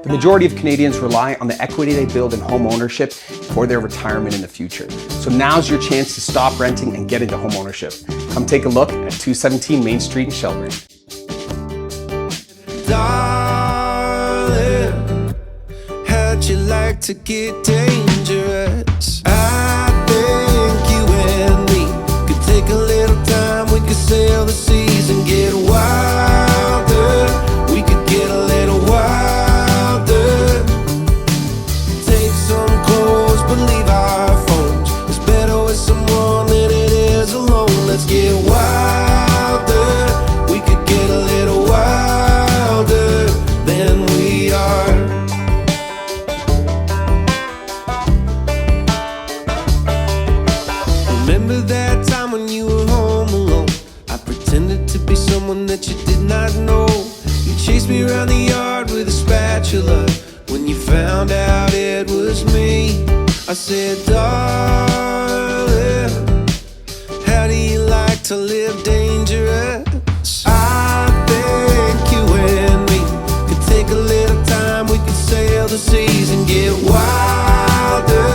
The majority of Canadians rely on the equity they build in home ownership for their retirement in the future. So now's your chance to stop renting and get into home ownership. Come take a look at 217 Main Street in Shelburne. Darling, how'd you like to get dangerous? I think you and me could take a little time. We could sail the seas and get wilder. We could get a little wilder. Take some clothes, but leave our phones. It's better with someone than it is alone. Let's get wilder. We could get a little wilder than we are. Remember that time when you were home alone? I pretended to be someone that you did not know. You chased me around the yard with a spatula. When you found out it was me, I said, darling, how do you like to live dangerous? I think you and me could take a little time. We could sail the seas and get wilder.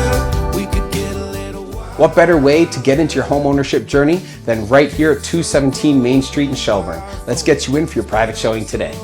We could get a little wilder. What better way to get into your home ownership journey than right here at 217 Main Street in Shelburne? Let's get you in for your private showing today.